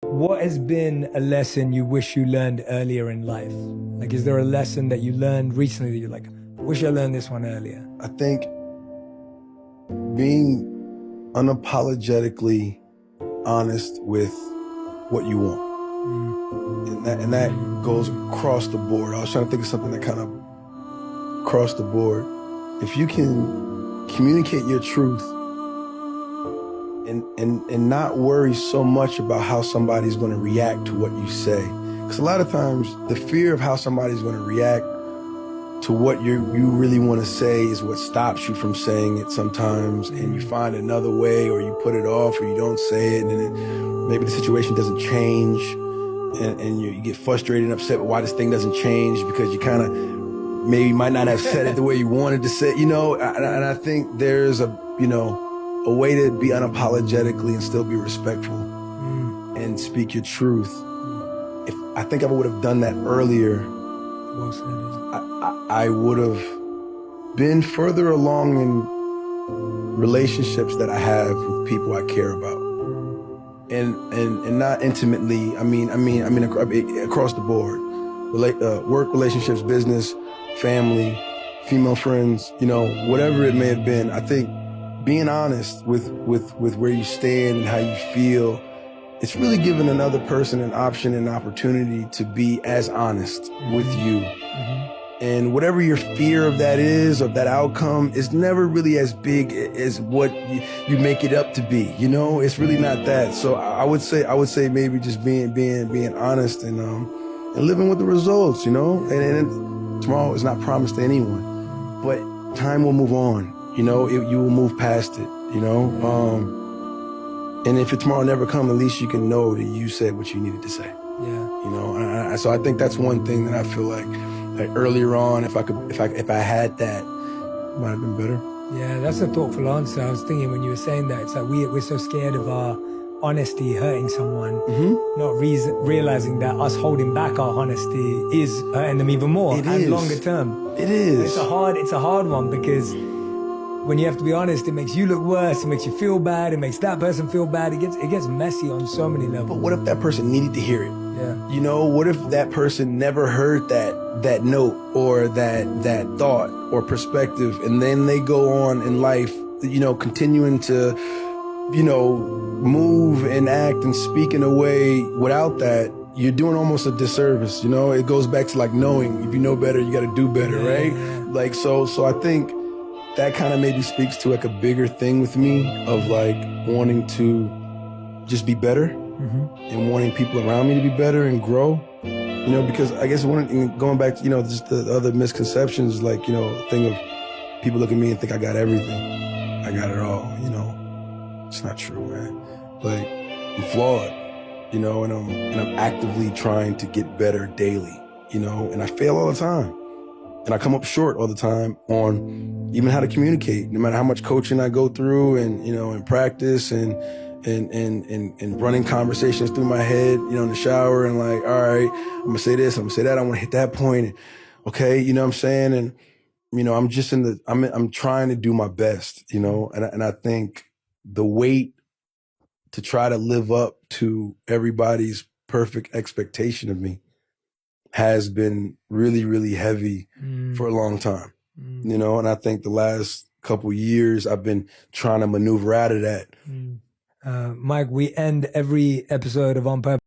What has been a lesson you wish you learned earlier in life? Like, is there a lesson that you learned recently that you're like, I wish I learned this one earlier? I think being unapologetically honest with what you want. And that goes across the board. I was trying to think of something that kind of across the board. If you can communicate your truth and not worry so much about how somebody's going to react to what you say. Because a lot of times the fear of how somebody's going to react to what you really want to say is what stops you from saying it sometimes, and you find another way, or you put it off, or you don't say it, and then maybe the situation doesn't change, and you get frustrated and upset with why this thing doesn't change because you kind of maybe might not have said it the way you wanted to say it, and I think there's a way to be unapologetically and still be respectful and speak your truth. If I think I would have done that earlier, Well said. I would have been further along in relationships that I have with people I care about, and not intimately. I mean across the board, work relationships, business, family, female friends, whatever it may have been. I think being honest with where you stand and how you feel, it's really giving another person an option and opportunity to be as honest with you. And whatever your fear of that is, of that outcome, is never really as big as what you make it up to be. It's really not that. So I would say maybe just being honest and living with the results. And tomorrow is not promised to anyone, but time will move on. You will move past it. And if tomorrow never comes, at least you can know that you said what you needed to say. Yeah. So I think that's one thing that I feel like earlier on, if I had that, it might have been better. Yeah, that's a thoughtful answer. I was thinking when you were saying that, it's like we're so scared of our honesty hurting someone, not realizing that us holding back our honesty is hurting them even more and longer term. It is. It's a hard one because when you have to be honest, it makes you look worse, it makes you feel bad, it makes that person feel bad. It gets messy on so many levels. But what if that person needed to hear it? Yeah. What if that person never heard that note or that thought or perspective, and then they go on in life, continuing to, move and act and speak in a way without that, you're doing almost a disservice. It goes back to like knowing, if you know better, you got to do better, right? Yeah. Like, so I think that kind of maybe speaks to like a bigger thing with me of like wanting to just be better and wanting people around me to be better and grow. Because I guess going back to, just the other misconceptions, like, thing of people look at me and think I got everything. I got it all, It's not true, man. Like, I'm flawed, and I'm actively trying to get better daily, and I fail all the time. And I come up short all the time on even how to communicate, no matter how much coaching I go through and, and practice and running conversations through my head, in the shower, and like, all right, I'm gonna say this, I'm gonna say that, I wanna hit that point. Okay, you know what I'm saying? And, I'm just I'm trying to do my best, and I think the weight to try to live up to everybody's perfect expectation of me has been really, really heavy for a long time, and I think the last couple years I've been trying to maneuver out of that. Mike, we end every episode of On Purpose